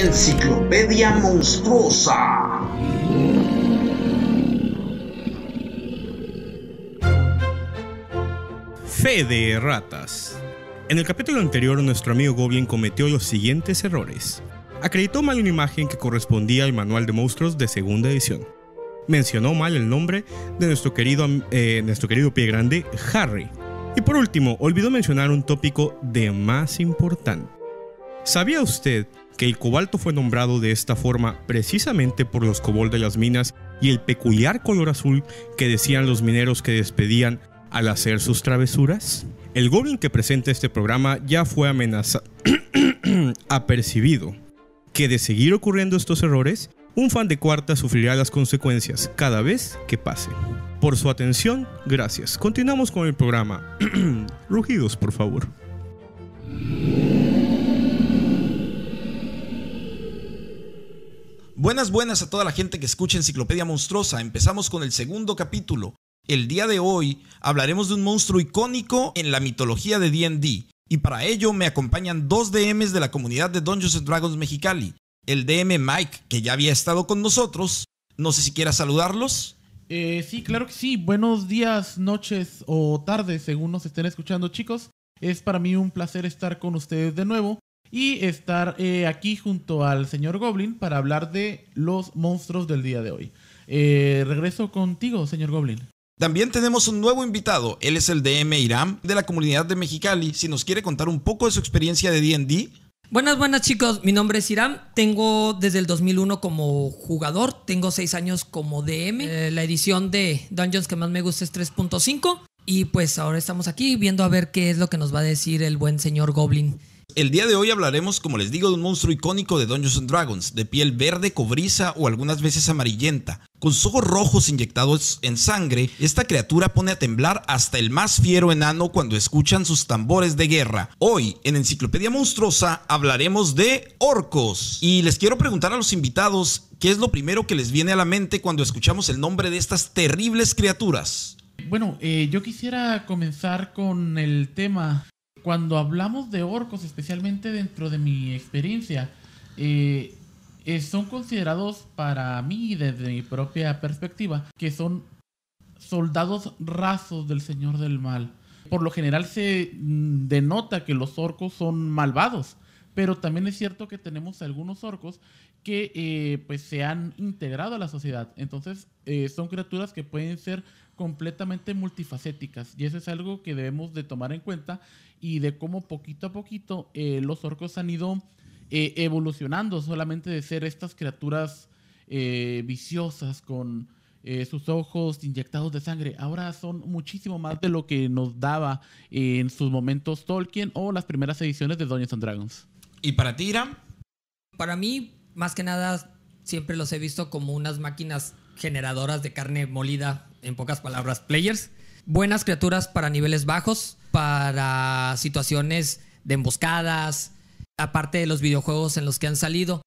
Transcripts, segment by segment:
Enciclopedia Monstruosa. Fe de ratas. En el capítulo anterior, nuestro amigo Goblin cometió los siguientes errores. Acreditó mal una imagen que correspondía al manual de monstruos de segunda edición. Mencionó mal el nombre de nuestro querido pie grande, Harry. Y por último, olvidó mencionar un tópico de más importante. ¿Sabía usted que el cobalto fue nombrado de esta forma precisamente por los kobold de las minas y el peculiar color azul que decían los mineros que despedían al hacer sus travesuras? El Goblin que presenta este programa ya fue apercibido que de seguir ocurriendo estos errores, un fan de cuarta sufrirá las consecuencias cada vez que pase. Por su atención, gracias. Continuamos con el programa. Rugidos, por favor. Buenas a toda la gente que escucha Enciclopedia Monstruosa. Empezamos con el segundo capítulo. El día de hoy hablaremos de un monstruo icónico en la mitología de D&D. Y para ello me acompañan dos DMs de la comunidad de Dungeons & Dragons Mexicali. El DM Mike, que ya había estado con nosotros. No sé si quieras saludarlos. Sí, claro que sí. Buenos días, noches o tardes, según nos estén escuchando, chicos. Es para mí un placer estar con ustedes de nuevo y estar aquí junto al señor Goblin para hablar de los monstruos del día de hoy. Regreso contigo, señor Goblin. También tenemos un nuevo invitado. Él es el DM Iram de la comunidad de Mexicali. Si nos quiere contar un poco de su experiencia de D&D. Buenas chicos, mi nombre es Iram, tengo desde el 2001 como jugador, tengo 6 años como DM, la edición de Dungeons que más me gusta es 3.5 y pues ahora estamos aquí viendo a ver qué es lo que nos va a decir el buen señor Goblin. El día de hoy hablaremos, como les digo, de un monstruo icónico de Dungeons & Dragons, de piel verde, cobriza o algunas veces amarillenta. Con sus ojos rojos inyectados en sangre, esta criatura pone a temblar hasta el más fiero enano cuando escuchan sus tambores de guerra. Hoy, en Enciclopedia Monstruosa, hablaremos de orcos. Y les quiero preguntar a los invitados, ¿qué es lo primero que les viene a la mente cuando escuchamos el nombre de estas terribles criaturas? Bueno, yo quisiera comenzar con el tema. Cuando hablamos de orcos, especialmente dentro de mi experiencia, son considerados para mí, desde mi propia perspectiva, que son soldados rasos del Señor del Mal. Por lo general se denota que los orcos son malvados, pero también es cierto que tenemos algunos orcos que pues se han integrado a la sociedad. Entonces son criaturas que pueden ser completamente multifacéticas y eso es algo que debemos de tomar en cuenta y de cómo poquito a poquito los orcos han ido evolucionando solamente de ser estas criaturas viciosas con sus ojos inyectados de sangre. Ahora son muchísimo más de lo que nos daba en sus momentos Tolkien o las primeras ediciones de Dungeons & Dragons. ¿Y para ti, Iram? Para mí, más que nada, siempre los he visto como unas máquinas generadoras de carne molida, en pocas palabras, players. Buenas criaturas para niveles bajos, para situaciones de emboscadas, aparte de los videojuegos en los que han salido.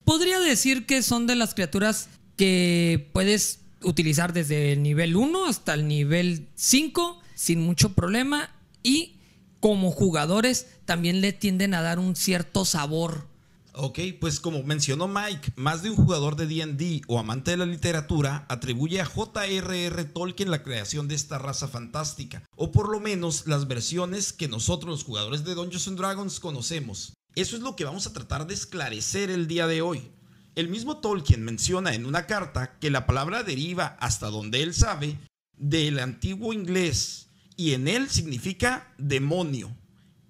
Podría decir que son de las criaturas que puedes utilizar desde el nivel 1 hasta el nivel 5 sin mucho problema y como jugadores también le tienden a dar un cierto sabor. Ok, pues como mencionó Mike, más de un jugador de D&D o amante de la literatura atribuye a J.R.R. Tolkien la creación de esta raza fantástica, o por lo menos las versiones que nosotros los jugadores de Dungeons & Dragons conocemos. Eso es lo que vamos a tratar de esclarecer el día de hoy. El mismo Tolkien menciona en una carta que la palabra deriva, hasta donde él sabe, del antiguo inglés y en él significa demonio.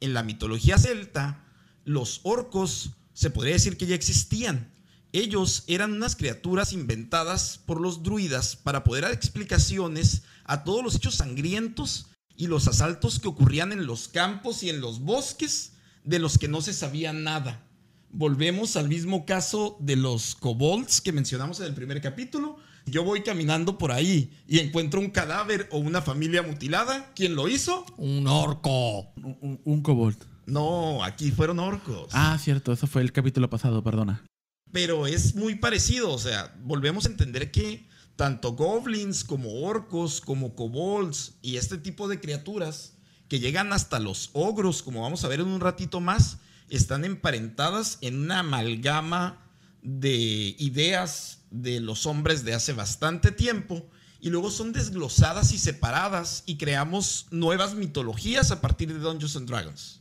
En la mitología celta, los orcos se podría decir que ya existían. Ellos eran unas criaturas inventadas por los druidas para poder dar explicaciones a todos los hechos sangrientos y los asaltos que ocurrían en los campos y en los bosques de los que no se sabía nada. Volvemos al mismo caso de los kobolds que mencionamos en el primer capítulo. Yo voy caminando por ahí y encuentro un cadáver o una familia mutilada. ¿Quién lo hizo? Un orco. Un kobold. No, aquí fueron orcos. Ah, cierto, eso fue el capítulo pasado, perdona. Pero es muy parecido, o sea, volvemos a entender que tanto goblins como orcos, como kobolds y este tipo de criaturas que llegan hasta los ogros, como vamos a ver en un ratito más, están emparentadas en una amalgama de ideas de los hombres de hace bastante tiempo y luego son desglosadas y separadas y creamos nuevas mitologías a partir de Dungeons and Dragons.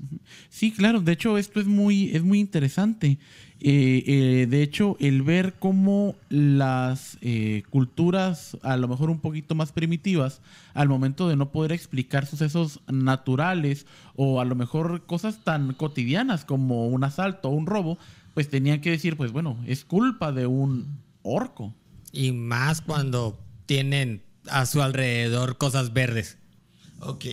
Sí, claro, de hecho esto es muy interesante. De hecho, el ver cómo las culturas, a lo mejor un poquito más primitivas, al momento de no poder explicar sucesos naturales o a lo mejor cosas tan cotidianas como un asalto o un robo, pues tenían que decir, pues bueno, es culpa de un orco. Y más cuando tienen a su alrededor cosas verdes. Ok.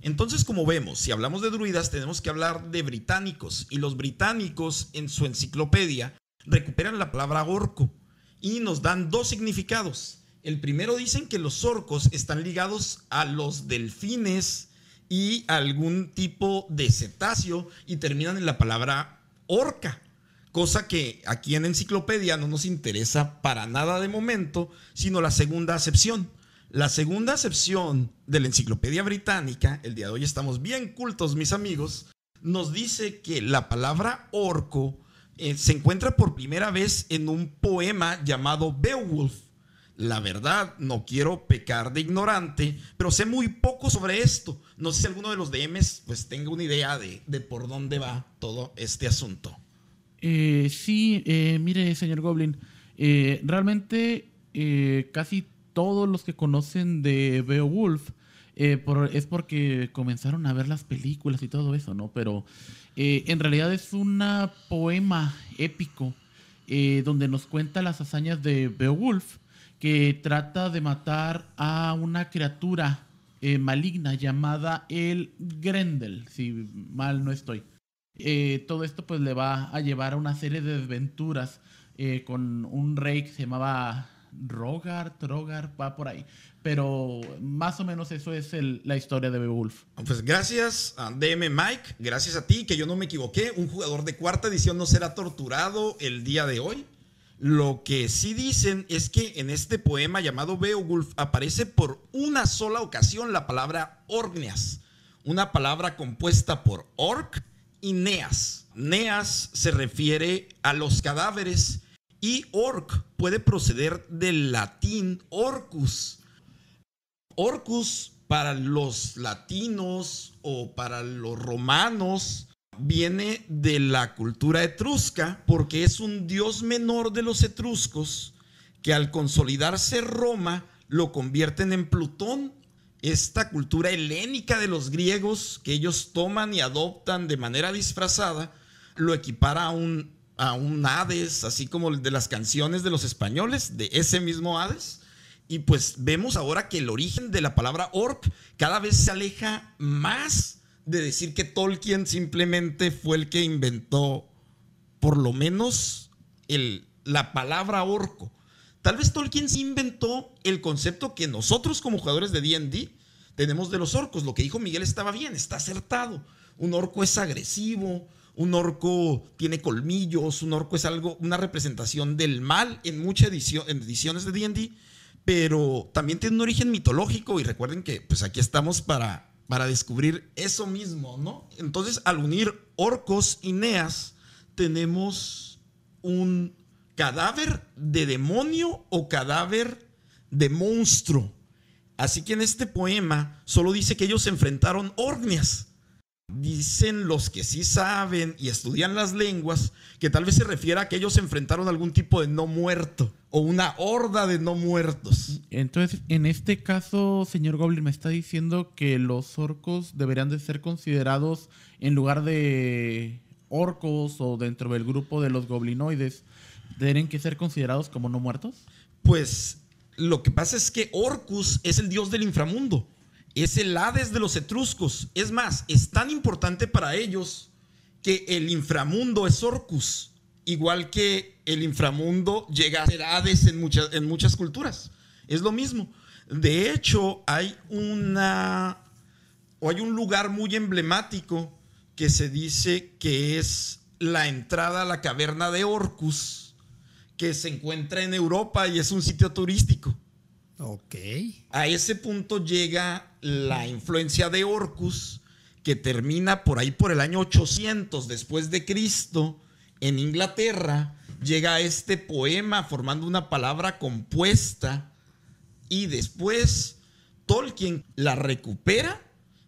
Entonces, como vemos, si hablamos de druidas, tenemos que hablar de británicos. Y los británicos, en su enciclopedia, recuperan la palabra orco y nos dan dos significados. El primero dicen que los orcos están ligados a los delfines y a algún tipo de cetáceo y terminan en la palabra orca. Cosa que aquí en enciclopedia no nos interesa para nada de momento, sino la segunda acepción. La segunda acepción de la enciclopedia británica, el día de hoy estamos bien cultos, mis amigos, nos dice que la palabra orco se encuentra por primera vez en un poema llamado Beowulf. La verdad, no quiero pecar de ignorante, pero sé muy poco sobre esto. No sé si alguno de los DMs pues tenga una idea de por dónde va todo este asunto. Sí, mire, señor Goblin, realmente casi todos los que conocen de Beowulf es porque comenzaron a ver las películas y todo eso, ¿no? Pero en realidad es un poema épico donde nos cuenta las hazañas de Beowulf, que trata de matar a una criatura maligna llamada el Grendel, si mal no estoy. Todo esto pues le va a llevar a una serie de desventuras con un rey que se llamaba Rogar, va por ahí. Pero más o menos eso es la historia de Beowulf. Pues gracias a DM Mike, gracias a ti, que yo no me equivoqué. Un jugador de cuarta edición no será torturado el día de hoy. Lo que sí dicen es que en este poema llamado Beowulf aparece por una sola ocasión la palabra Orgneas, una palabra compuesta por orc y neas. Neas se refiere a los cadáveres y orc puede proceder del latín orcus. Orcus para los latinos o para los romanos viene de la cultura etrusca porque es un dios menor de los etruscos que al consolidarse Roma lo convierten en Plutón. Esta cultura helénica de los griegos que ellos toman y adoptan de manera disfrazada lo equipara a un Hades, así como el de las canciones de los españoles, de ese mismo Hades. Y pues vemos ahora que el origen de la palabra orc cada vez se aleja más de decir que Tolkien simplemente fue el que inventó por lo menos la palabra orco. Tal vez Tolkien sí inventó el concepto que nosotros como jugadores de D&D tenemos de los orcos. Lo que dijo Miguel estaba bien, está acertado. Un orco es agresivo, un orco tiene colmillos, un orco es una representación del mal en muchas ediciones de D&D, pero también tiene un origen mitológico y recuerden que pues aquí estamos para descubrir eso mismo, ¿no? Entonces, al unir orcos y neas, tenemos un cadáver de demonio o cadáver de monstruo. Así que en este poema solo dice que ellos se enfrentaron Orgneas. Dicen los que sí saben y estudian las lenguas que tal vez se refiere a que ellos se enfrentaron a algún tipo de no muerto o una horda de no muertos. Entonces, en este caso, señor Goblin, me está diciendo que los orcos deberían de ser considerados en lugar de orcos o dentro del grupo de los goblinoides, ¿tienen que ser considerados como no muertos? Pues lo que pasa es que Orcus es el dios del inframundo. Es el Hades de los etruscos. Es más, es tan importante para ellos que el inframundo es Orcus. Igual que el inframundo llega a ser Hades en muchas culturas. Es lo mismo. De hecho, hay un lugar muy emblemático que se dice que es la entrada a la caverna de Orcus, que se encuentra en Europa y es un sitio turístico. Ok. A ese punto llega la influencia de Orcus, que termina por ahí por el año 800 después de Cristo en Inglaterra, llega este poema formando una palabra compuesta y después Tolkien la recupera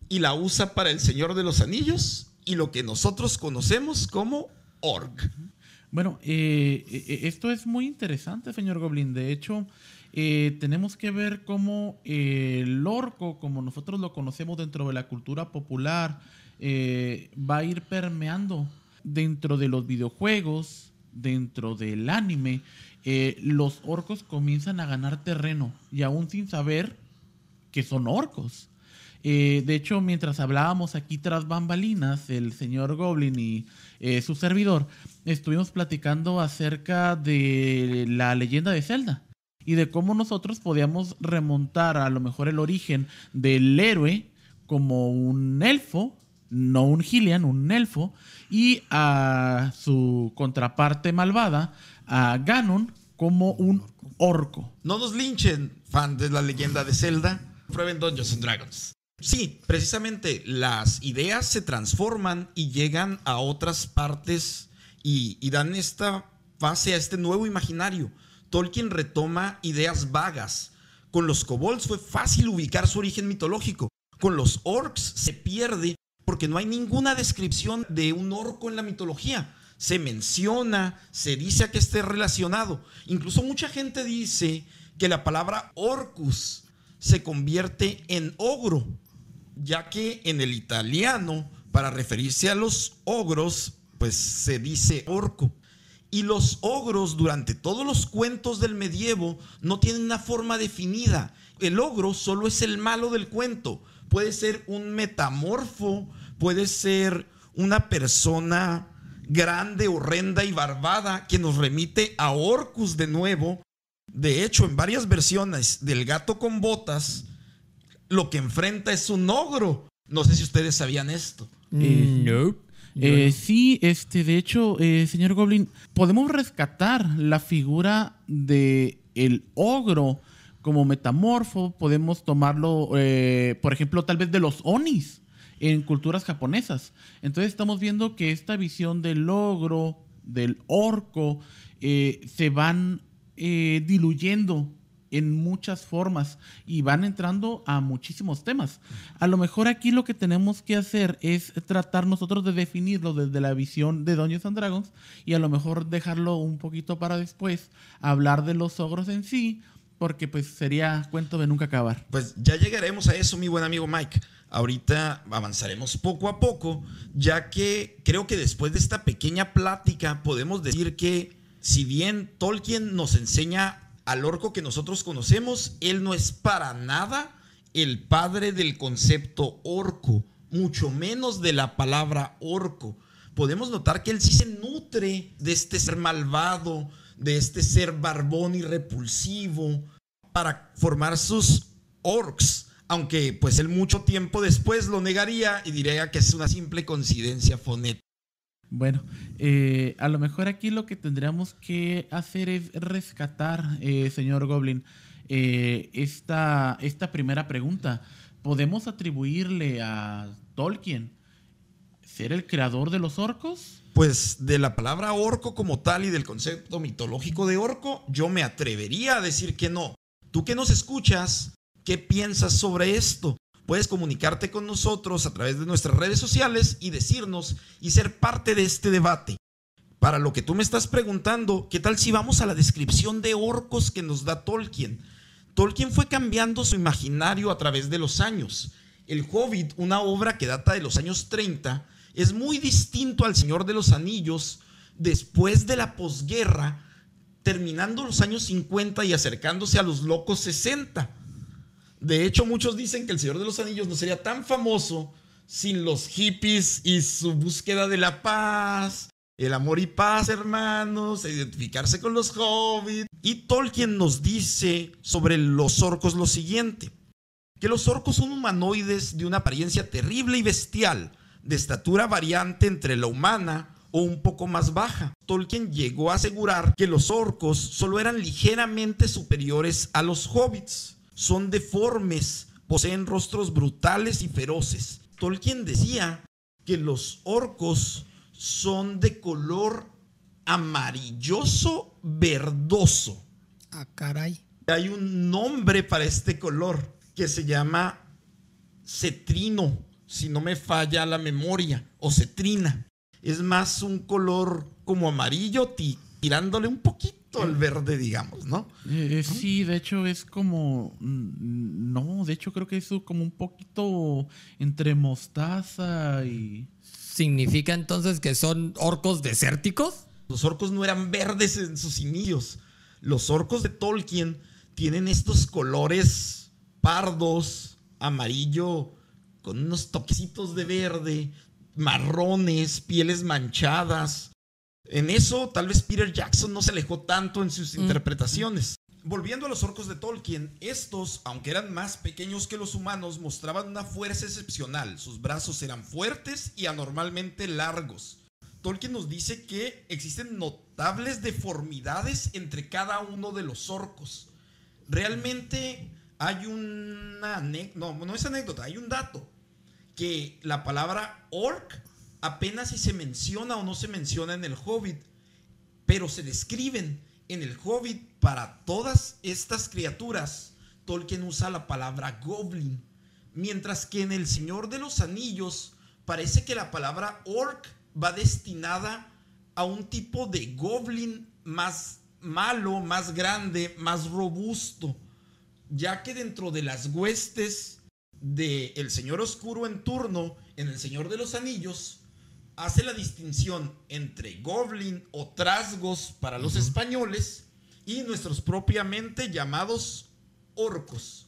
y la usa para El Señor de los Anillos y lo que nosotros conocemos como orc. Bueno, esto es muy interesante, señor Goblin. De hecho, tenemos que ver cómo el orco, como nosotros lo conocemos dentro de la cultura popular, va a ir permeando dentro de los videojuegos, dentro del anime. Los orcos comienzan a ganar terreno y aún sin saber que son orcos. De hecho, mientras hablábamos aquí tras bambalinas, el señor Goblin y su servidor, estuvimos platicando acerca de la leyenda de Zelda y de cómo nosotros podíamos remontar a lo mejor el origen del héroe como un elfo, no un Hylian, un elfo, y a su contraparte malvada, a Ganon, como un orco. No nos linchen, fan de la leyenda de Zelda. Prueben Dungeons and Dragons. Sí, precisamente las ideas se transforman y llegan a otras partes y dan esta fase a este nuevo imaginario. Tolkien retoma ideas vagas. Con los kobolds fue fácil ubicar su origen mitológico. Con los orcs se pierde porque no hay ninguna descripción de un orco en la mitología. Se menciona, se dice a qué esté relacionado. Incluso mucha gente dice que la palabra orcus se convierte en ogro, ya que en el italiano, para referirse a los ogros, pues se dice orco. Y los ogros durante todos los cuentos del medievo no tienen una forma definida. El ogro solo es el malo del cuento. Puede ser un metamorfo, puede ser una persona grande, horrenda y barbada que nos remite a Orcus de nuevo. De hecho, en varias versiones del Gato con Botas, lo que enfrenta es un ogro. No sé si ustedes sabían esto. Nope. Sí, de hecho, señor Goblin, podemos rescatar la figura de el ogro como metamorfo. Podemos tomarlo, por ejemplo, tal vez de los onis en culturas japonesas. Entonces estamos viendo que esta visión del ogro, del orco, se van diluyendo en muchas formas y van entrando a muchísimos temas. A lo mejor aquí lo que tenemos que hacer es tratar nosotros de definirlo desde la visión de Dungeons and Dragons y a lo mejor dejarlo un poquito para después, hablar de los ogros en sí, porque pues sería cuento de nunca acabar. Pues ya llegaremos a eso, mi buen amigo Mike. Ahorita avanzaremos poco a poco, ya que creo que después de esta pequeña plática podemos decir que si bien Tolkien nos enseña al orco que nosotros conocemos, él no es para nada el padre del concepto orco, mucho menos de la palabra orco. Podemos notar que él sí se nutre de este ser malvado, de este ser barbón y repulsivo, para formar sus orcs, aunque pues él mucho tiempo después lo negaría y diría que es una simple coincidencia fonética. Bueno, a lo mejor aquí lo que tendríamos que hacer es rescatar, señor Goblin, esta primera pregunta. ¿Podemos atribuirle a Tolkien ser el creador de los orcos? Pues de la palabra orco como tal y del concepto mitológico de orco, yo me atrevería a decir que no. Tú que nos escuchas, ¿qué piensas sobre esto? Puedes comunicarte con nosotros a través de nuestras redes sociales y decirnos y ser parte de este debate. Para lo que tú me estás preguntando, ¿qué tal si vamos a la descripción de orcos que nos da Tolkien? Tolkien fue cambiando su imaginario a través de los años. El Hobbit, una obra que data de los años 30, es muy distinto al Señor de los Anillos después de la posguerra, terminando los años 50 y acercándose a los locos 60. De hecho, muchos dicen que El Señor de los Anillos no sería tan famoso sin los hippies y su búsqueda de la paz, el amor y paz, hermanos, identificarse con los hobbits. Y Tolkien nos dice sobre los orcos lo siguiente: que los orcos son humanoides de una apariencia terrible y bestial, de estatura variante entre la humana o un poco más baja. Tolkien llegó a asegurar que los orcos solo eran ligeramente superiores a los hobbits. Son deformes, poseen rostros brutales y feroces, Tolkien decía que los orcos son de color amarilloso verdoso. Ah, caray. Hay un nombre para este color que se llama cetrino, si no me falla la memoria, o cetrina. Es más un color como amarillo tirándole un poquito al verde, digamos, ¿no? Sí, de hecho es como... No, de hecho creo que es como un poquito entre mostaza y... ¿Significa entonces que son orcos desérticos? Los orcos no eran verdes en sus inicios. Los orcos de Tolkien tienen estos colores pardos, amarillo, con unos toquecitos de verde, marrones, pieles manchadas. En eso tal vez Peter Jackson no se alejó tanto en sus interpretaciones. Volviendo a los orcos de Tolkien, estos, aunque eran más pequeños que los humanos, mostraban una fuerza excepcional. Sus brazos eran fuertes y anormalmente largos. Tolkien nos dice que existen notables deformidades entre cada uno de los orcos. Realmente hay una no es anécdota, hay un dato, que la palabra orc apenas si se menciona o no se menciona en el Hobbit, pero se describen en el Hobbit para todas estas criaturas. Tolkien usa la palabra goblin, mientras que en El Señor de los Anillos parece que la palabra orc va destinada a un tipo de goblin más malo, más grande, más robusto, ya que dentro de las huestes de El Señor Oscuro en turno, en El Señor de los Anillos, hace la distinción entre goblin o trasgos para los españoles y nuestros propiamente llamados orcos.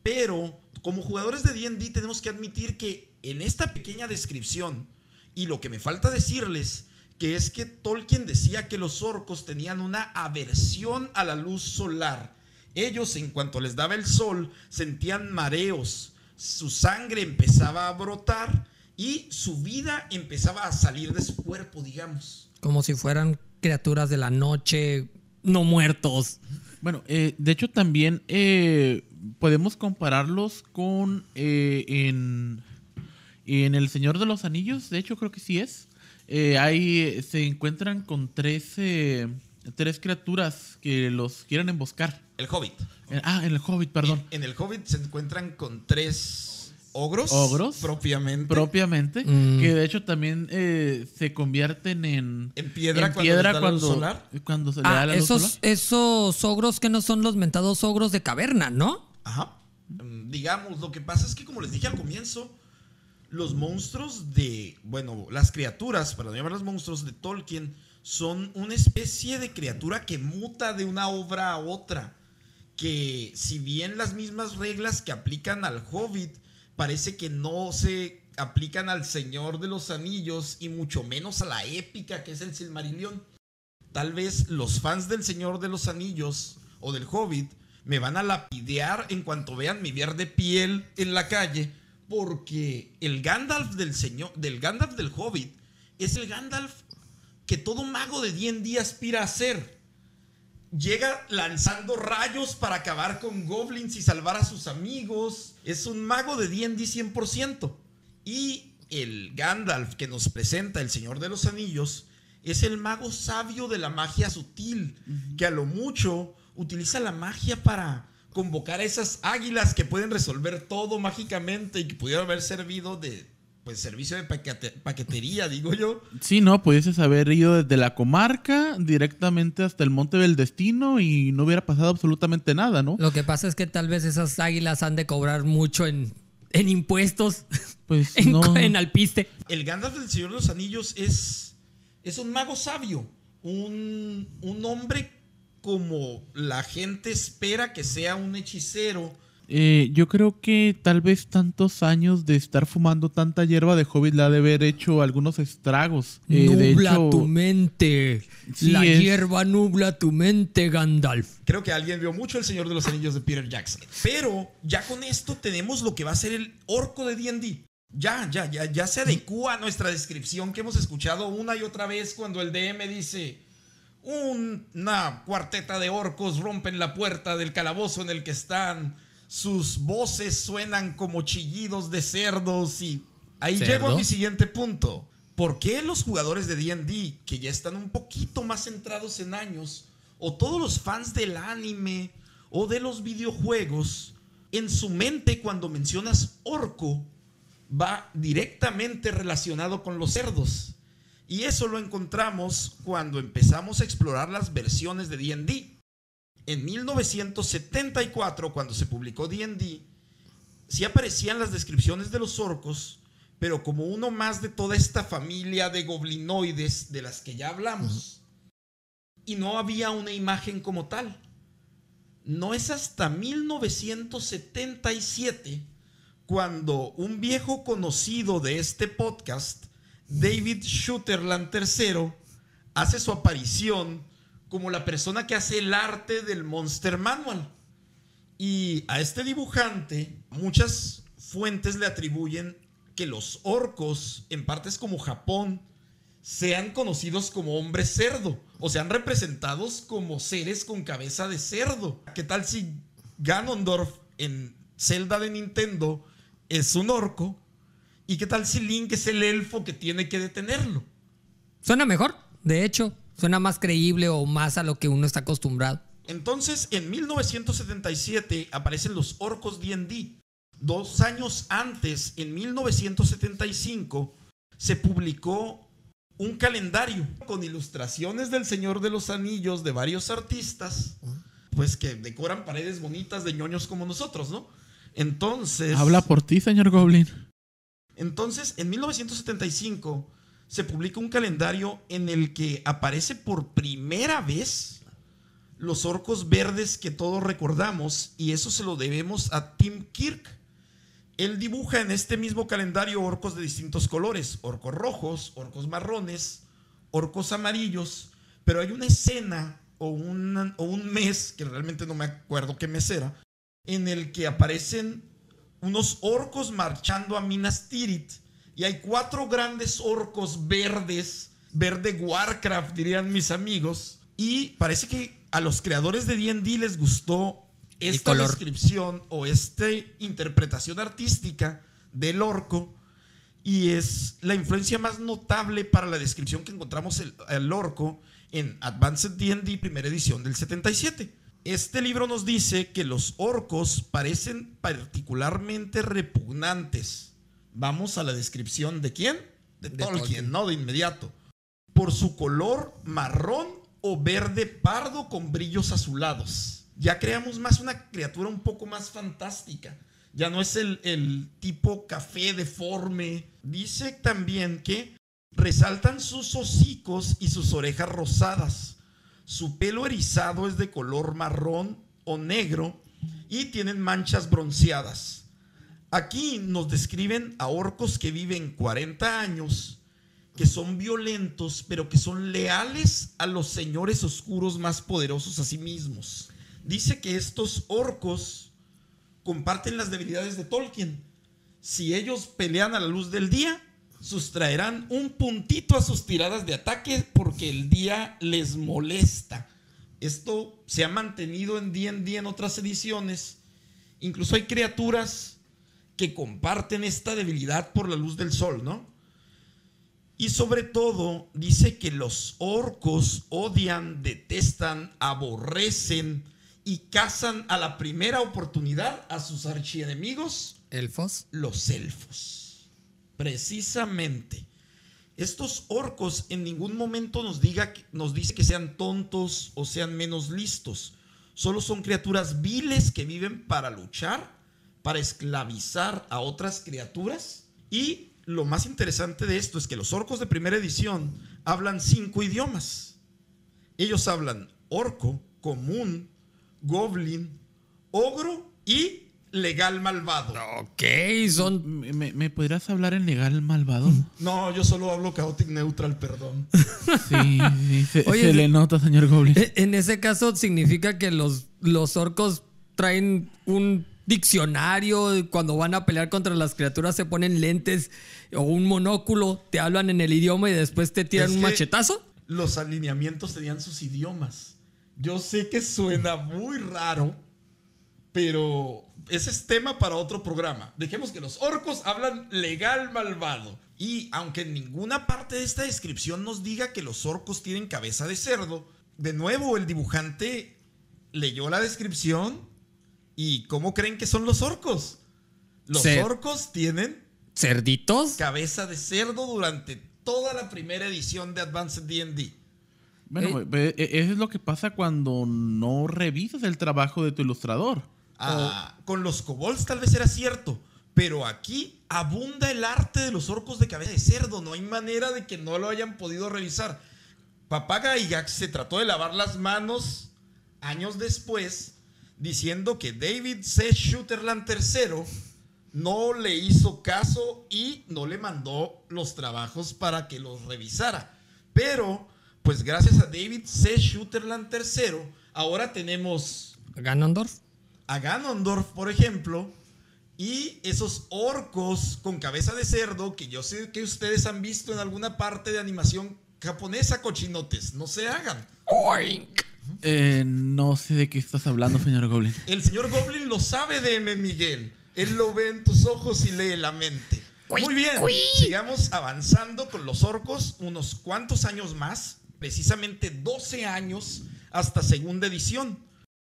Pero como jugadores de D&D tenemos que admitir que en esta pequeña descripción, y lo que me falta decirles, que es que Tolkien decía que los orcos tenían una aversión a la luz solar. Ellos, en cuanto les daba el sol, sentían mareos, su sangre empezaba a brotar y su vida empezaba a salir de su cuerpo, digamos. Como si fueran criaturas de la noche, no muertos. Bueno, de hecho también podemos compararlos con en El Señor de los Anillos. De hecho creo que sí es. Ahí se encuentran con tres criaturas que los quieren emboscar. El Hobbit. En el Hobbit, perdón. En el Hobbit se encuentran con 3 ogros. Propiamente. Que de hecho también se convierten en piedra cuando se le da la luz solar. Esos ogros que no son los mentados ogros de caverna, ¿no? Ajá. Digamos, lo que pasa es que, como les dije al comienzo, los monstruos las criaturas, para no llamarlos monstruos, de Tolkien, son una especie de criatura que muta de una obra a otra. Que si bien las mismas reglas que aplican al Hobbit parece que no se aplican al Señor de los Anillos y mucho menos a la épica que es el Silmarillion. Tal vez los fans del Señor de los Anillos o del Hobbit me van a lapidear en cuanto vean mi verde piel en la calle, porque el Gandalf del Gandalf del Hobbit es el Gandalf que todo mago de D&D aspira a ser. Llega lanzando rayos para acabar con goblins y salvar a sus amigos. Es un mago de D&D 100%. Y el Gandalf que nos presenta el Señor de los Anillos es el mago sabio de la magia sutil, que a lo mucho utiliza la magia para convocar a esas águilas que pueden resolver todo mágicamente y que pudieron haber servido de servicio de paquetería, digo yo. Sí, no, pudieses haber ido desde la comarca directamente hasta el Monte del Destino y no hubiera pasado absolutamente nada, ¿no? Lo que pasa es que tal vez esas águilas han de cobrar mucho en impuestos, pues en alpiste. El Gandalf del Señor de los Anillos es un mago sabio, un hombre como la gente espera que sea un hechicero. Yo creo que tal vez tantos años de estar fumando tanta hierba de Hobbit le ha de haber hecho algunos estragos. Nubla tu mente. Sí, la hierba nubla tu mente, Gandalf. Creo que alguien vio mucho El Señor de los Anillos de Peter Jackson. Pero ya con esto tenemos lo que va a ser el orco de D&D. Ya se adecua a nuestra descripción que hemos escuchado una y otra vez cuando el DM dice: una cuarteta de orcos rompen la puerta del calabozo en el que están. sus voces suenan como chillidos de cerdos y ahí ¿Cerdo? llego a mi siguiente punto. ¿Por qué los jugadores de D&D, que ya están un poquito más centrados en años, o todos los fans del anime o de los videojuegos, en su mente cuando mencionas orco, va directamente relacionado con los cerdos? Y eso lo encontramos cuando empezamos a explorar las versiones de D&D. En 1974, cuando se publicó D&D, sí aparecían las descripciones de los orcos, pero como uno más de toda esta familia de goblinoides de las que ya hablamos. Y no había una imagen como tal. No es hasta 1977 cuando un viejo conocido de este podcast, David Sutherland III, hace su aparición como la persona que hace el arte del Monster Manual. Y a este dibujante muchas fuentes le atribuyen que los orcos, en partes como Japón, sean conocidos como hombres cerdo, o sean representados como seres con cabeza de cerdo. ¿Qué tal si Ganondorf en Zelda de Nintendo es un orco? ¿Y qué tal si Link es el elfo que tiene que detenerlo? Suena mejor, de hecho. Suena más creíble o más a lo que uno está acostumbrado. Entonces, en 1977 aparecen los orcos D&D. 2 años antes, en 1975, se publicó un calendario con ilustraciones del Señor de los Anillos de varios artistas, pues que decoran paredes bonitas de ñoños como nosotros, ¿no? Entonces... Habla por ti, señor Goblin. Entonces, en 1975 se publica un calendario en el que aparece por primera vez los orcos verdes que todos recordamos, y eso se lo debemos a Tim Kirk. Él dibuja en este mismo calendario orcos de distintos colores, orcos rojos, orcos marrones, orcos amarillos, pero hay una escena o un mes, que realmente no me acuerdo qué mes era, en el que aparecen unos orcos marchando a Minas Tirith, y hay 4 grandes orcos verdes, verde Warcraft dirían mis amigos, y parece que a los creadores de D&D les gustó esta descripción o esta interpretación artística del orco, y es la influencia más notable para la descripción que encontramos el orco en Advanced D&D primera edición del 77. Este libro nos dice que los orcos parecen particularmente repugnantes. Vamos a la descripción de ¿quién? De Tolkien, ¿no? De inmediato. Por su color marrón o verde pardo con brillos azulados. Ya creamos más una criatura un poco más fantástica. Ya no es el tipo café deforme. Dice también que resaltan sus hocicos y sus orejas rosadas. Su pelo erizado es de color marrón o negro y tienen manchas bronceadas. Aquí nos describen a orcos que viven 40 años, que son violentos, pero que son leales a los señores oscuros más poderosos a sí mismos. Dice que estos orcos comparten las debilidades de Tolkien. Si ellos pelean a la luz del día, sustraerán un puntito a sus tiradas de ataque porque el día les molesta. Esto se ha mantenido en D&D en otras ediciones. Incluso hay criaturas que comparten esta debilidad por la luz del sol, ¿no? Y sobre todo dice que los orcos odian, detestan, aborrecen y cazan a la primera oportunidad a sus archienemigos, ¿Elfos? los elfos. Precisamente. Estos orcos en ningún momento nos dice que sean tontos o sean menos listos. Solo son criaturas viles que viven para luchar, para esclavizar a otras criaturas. Y lo más interesante de esto es que los orcos de primera edición hablan 5 idiomas. Ellos hablan orco, común, goblin, ogro y legal malvado. Ok, son... ¿Me podrías hablar en legal malvado? No, yo solo hablo chaotic neutral, perdón. Sí, Oye, se le nota, señor Goblin. En ese caso significa que los orcos traen un diccionario. Cuando van a pelear contra las criaturas se ponen lentes o un monóculo, te hablan en el idioma y después te tiran un machetazo. Los alineamientos tenían sus idiomas. Yo sé que suena muy raro, pero ese es tema para otro programa. Dejemos que los orcos hablan legal malvado. Y aunque en ninguna parte de esta descripción nos diga que los orcos tienen cabeza de cerdo, de nuevo el dibujante leyó la descripción y ¿cómo creen que son los orcos? Los orcos tienen cerditos, cabeza de cerdo durante toda la primera edición de Advanced D&D. Bueno, eso es lo que pasa cuando no revisas el trabajo de tu ilustrador. Con los kobolds tal vez era cierto, pero aquí abunda el arte de los orcos de cabeza de cerdo. No hay manera de que no lo hayan podido revisar. Papá Gygax se trató de lavar las manos años después, diciendo que David C. Sutherland III no le hizo caso y no le mandó los trabajos para que los revisara. Pero, pues gracias a David C. Sutherland III, ahora tenemos a Ganondorf, por ejemplo, y esos orcos con cabeza de cerdo que yo sé que ustedes han visto en alguna parte de animación japonesa, cochinotes, no se hagan. No sé de qué estás hablando, señor Goblin. El señor Goblin lo sabe, DM Miguel. Él lo ve en tus ojos y lee la mente. Muy bien, sigamos avanzando con los orcos unos cuantos años más, precisamente 12 años hasta segunda edición.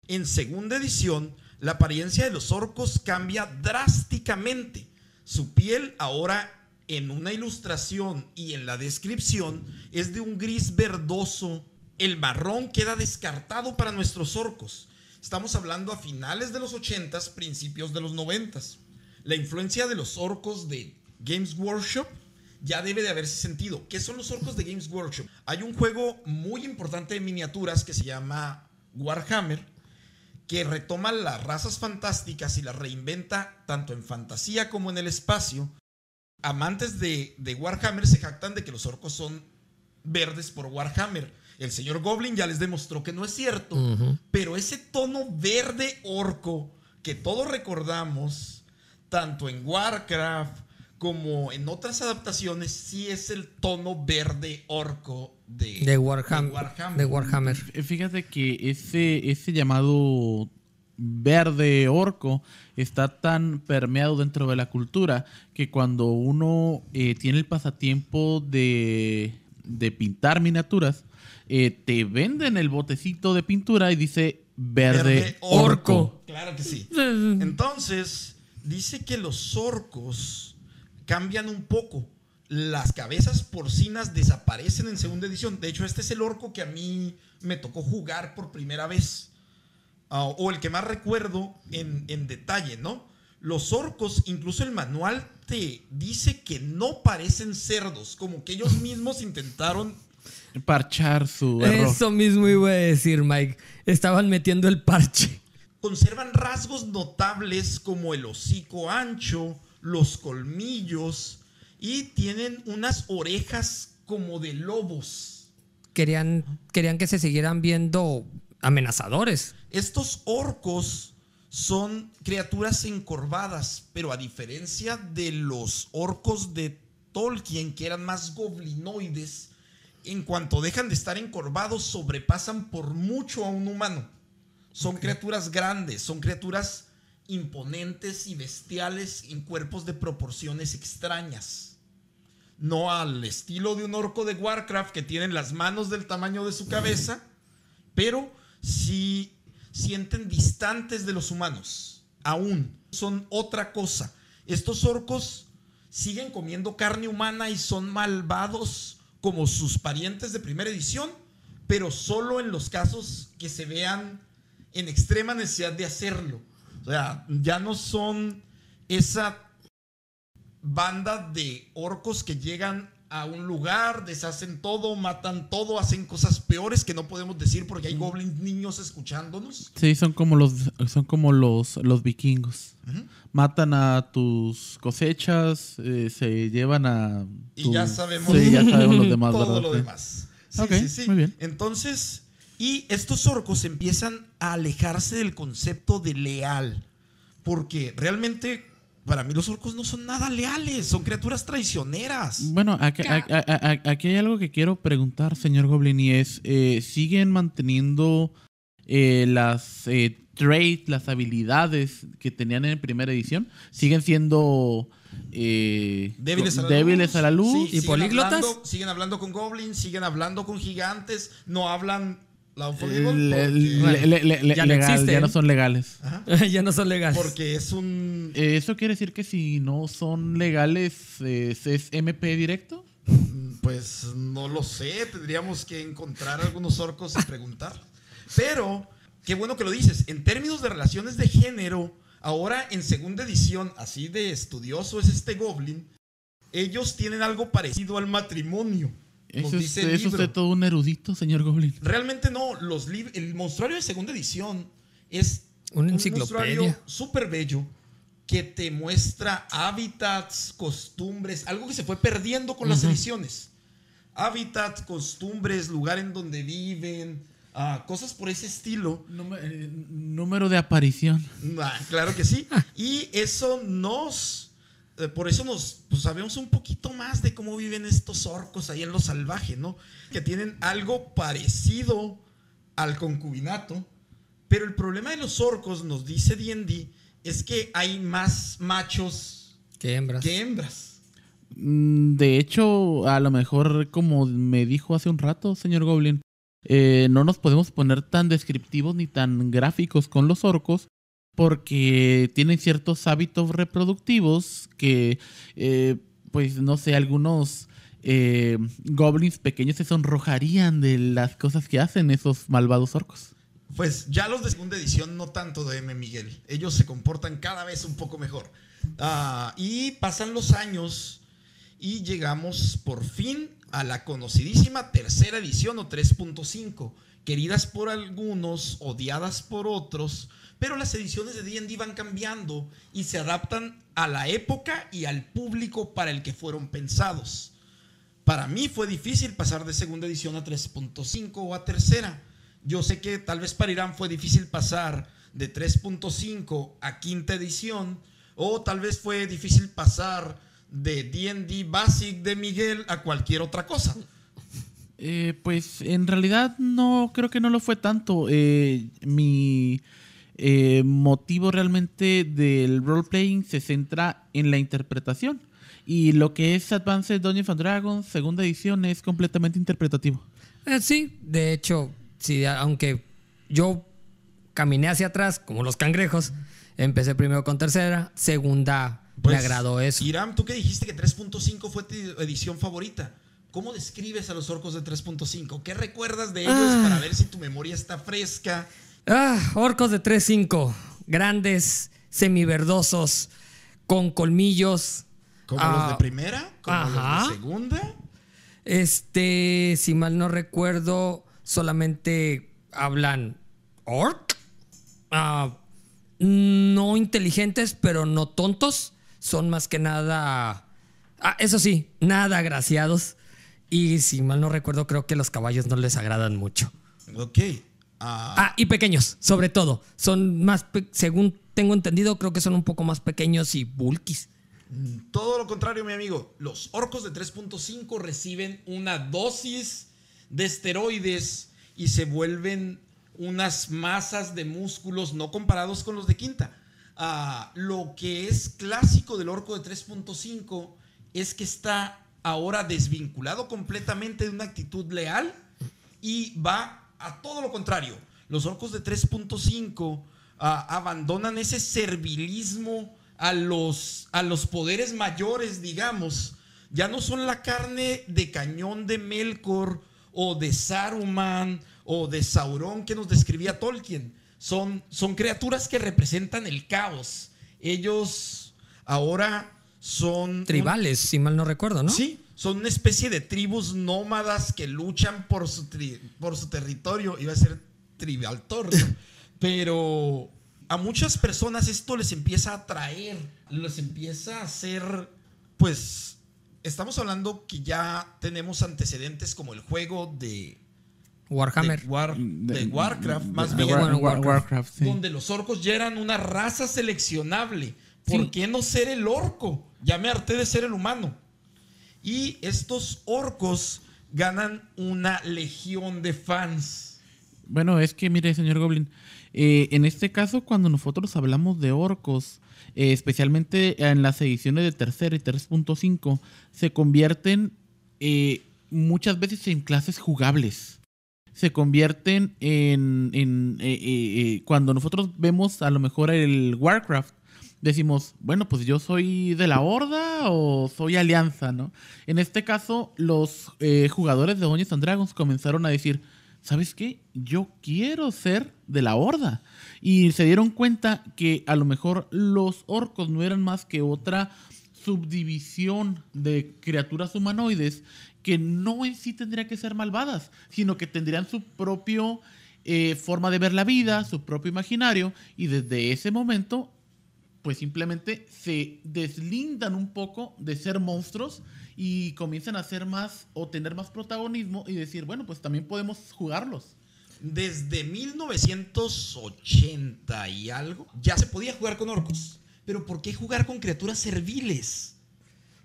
En segunda edición, la apariencia de los orcos cambia drásticamente. Su piel ahora en una ilustración y en la descripción es de un gris verdoso. El marrón queda descartado para nuestros orcos. Estamos hablando a finales de los 80s, principios de los 90s. La influencia de los orcos de Games Workshop ya debe de haberse sentido. ¿Qué son los orcos de Games Workshop? Hay un juego muy importante de miniaturas que se llama Warhammer, que retoma las razas fantásticas y las reinventa tanto en fantasía como en el espacio. Amantes de Warhammer se jactan de que los orcos son verdes por Warhammer. El señor Goblin ya les demostró que no es cierto, pero ese tono verde orco que todos recordamos, tanto en Warcraft como en otras adaptaciones, sí es el tono verde orco de Warhammer. Fíjate que ese llamado verde orco está tan permeado dentro de la cultura que cuando uno tiene el pasatiempo de pintar miniaturas, te venden el botecito de pintura y dice verde orco. Claro que sí. Entonces, dice que los orcos cambian un poco. Las cabezas porcinas desaparecen en segunda edición. De hecho, este es el orco que a mí me tocó jugar por primera vez. O el que más recuerdo en detalle, ¿no? Los orcos, incluso el manual te dice que no parecen cerdos, como que ellos mismos intentaron parchar su error. Eso mismo iba a decir, Mike. Estaban metiendo el parche. Conservan rasgos notables como el hocico ancho, los colmillos y tienen unas orejas como de lobos. Querían que se siguieran viendo amenazadores. Estos orcos son criaturas encorvadas, pero a diferencia de los orcos de Tolkien, que eran más goblinoides, en cuanto dejan de estar encorvados, sobrepasan por mucho a un humano. Son criaturas grandes, son criaturas imponentes y bestiales en cuerpos de proporciones extrañas. No al estilo de un orco de Warcraft que tienen las manos del tamaño de su cabeza, pero sí sienten distantes de los humanos. Aún son otra cosa. Estos orcos siguen comiendo carne humana y son malvados como sus parientes de primera edición, pero solo en los casos que se vean en extrema necesidad de hacerlo. O sea, ya no son esa banda de orcos que llegan a un lugar, deshacen todo, matan todo, hacen cosas peores que no podemos decir porque hay goblins niños escuchándonos. Sí, son como los vikingos. Matan a tus cosechas, se llevan a... Y ya sabemos, sí, ya sabemos los demás, todo ¿verdad? lo demás. Sí, okay, sí. Muy bien. Entonces, y estos orcos empiezan a alejarse del concepto de leal, porque realmente para mí los orcos no son nada leales, son criaturas traicioneras. Bueno, aquí hay algo que quiero preguntar, señor Goblin, y es, ¿siguen manteniendo las traits, las habilidades que tenían en primera edición siguen siendo débiles a la luz. ¿Y políglotas? Siguen hablando con goblins, siguen hablando con gigantes, no hablan la ya no son legales. Ya no son legales. Porque es un... ¿Eso quiere decir que si no son legales es MP directo? Pues no lo sé, tendríamos que encontrar algunos orcos y preguntar. Pero, qué bueno que lo dices, en términos de relaciones de género, ahora en segunda edición, así de estudioso es este goblin, ellos tienen algo parecido al matrimonio. ¿Eso es usted todo un erudito, señor Goblin? Realmente no, el monstruario de segunda edición es una un enciclopedia monstruario súper bello que te muestra hábitats, costumbres, algo que se fue perdiendo con las ediciones. Hábitats, costumbres, lugar en donde viven, cosas por ese estilo. Número de aparición. Claro que sí. Y eso por eso pues sabemos un poquito más de cómo viven estos orcos ahí en lo salvaje, ¿no? Que tienen algo parecido al concubinato. Pero el problema de los orcos, nos dice D&D, es que hay más machos que hembras. De hecho, a lo mejor, como me dijo hace un rato, señor Goblin, no nos podemos poner tan descriptivos ni tan gráficos con los orcos, porque tienen ciertos hábitos reproductivos que, pues no sé, algunos goblins pequeños se sonrojarían de las cosas que hacen esos malvados orcos. Pues ya los de segunda edición no tanto de M. Miguel. Ellos se comportan cada vez un poco mejor. Y pasan los años y llegamos por fin a la conocidísima tercera edición o 3.5. Queridas por algunos, odiadas por otros. Pero las ediciones de D&D van cambiando y se adaptan a la época y al público para el que fueron pensados. Para mí fue difícil pasar de segunda edición a 3.5 o a tercera. Yo sé que tal vez para Irán fue difícil pasar de 3.5 a quinta edición, o tal vez fue difícil pasar de D&D Basic de Miguel a cualquier otra cosa. Pues en realidad no, creo que no lo fue tanto. Mi motivo realmente del roleplaying se centra en la interpretación. Y lo que es Advanced Dungeons and Dragons, segunda edición, es completamente interpretativo. Sí, de hecho, sí, aunque yo caminé hacia atrás, como los cangrejos, empecé primero con tercera, segunda me agradó eso. Iram, tú que dijiste que 3.5 fue tu edición favorita, ¿cómo describes a los orcos de 3.5? ¿Qué recuerdas de ellos para ver si tu memoria está fresca? Orcos de 3.5, grandes, semiverdosos, con colmillos. ¿Como los de primera? ¿Como los de segunda? Si mal no recuerdo, solamente hablan orc. No inteligentes, pero no tontos. Son más que nada... eso sí, nada agraciados. Y si mal no recuerdo, creo que los caballos no les agradan mucho. Ok. Y pequeños, sobre todo. Son más, según tengo entendido, creo que son un poco más pequeños y bulkis. Todo lo contrario, mi amigo. Los orcos de 3.5 reciben una dosis de esteroides y se vuelven unas masas de músculos no comparados con los de quinta. Lo que es clásico del orco de 3.5 es que está ahora desvinculado completamente de una actitud leal y va a todo lo contrario. Los orcos de 3.5 abandonan ese servilismo a los poderes mayores, digamos. Ya no son la carne de cañón de Melkor o de Saruman o de Sauron que nos describía Tolkien. Son criaturas que representan el caos. Ellos ahora son... tribales, si mal no recuerdo, ¿no? Sí, son una especie de tribus nómadas que luchan por su territorio. Iba a ser Tribaltor, ¿no? Pero a muchas personas esto les empieza a atraer, les empieza a hacer, pues, estamos hablando que ya tenemos antecedentes como el juego de Warhammer. de Warcraft, más bien. Warcraft, sí. Donde los orcos ya eran una raza seleccionable. ¿Por qué no ser el orco? Ya me harté de ser el humano. Y estos orcos ganan una legión de fans. Bueno, es que mire, señor Goblin, en este caso cuando nosotros hablamos de orcos, especialmente en las ediciones de tercera y 3.5, se convierten muchas veces en clases jugables. Se convierten cuando nosotros vemos a lo mejor el Warcraft, decimos, bueno, pues yo soy de la Horda o soy Alianza, ¿no? En este caso, los jugadores de Dungeons and Dragons comenzaron a decir, ¿sabes qué? Yo quiero ser de la Horda. Y se dieron cuenta que a lo mejor los orcos no eran más que otra subdivisión de criaturas humanoides que no en sí tendrían que ser malvadas, sino que tendrían su propio forma de ver la vida, su propio imaginario, y desde ese momento pues simplemente se deslindan un poco de ser monstruos y comienzan a ser más o tener más protagonismo y decir, bueno, pues también podemos jugarlos. Desde 1980 y algo ya se podía jugar con orcos. Pero ¿por qué jugar con criaturas serviles?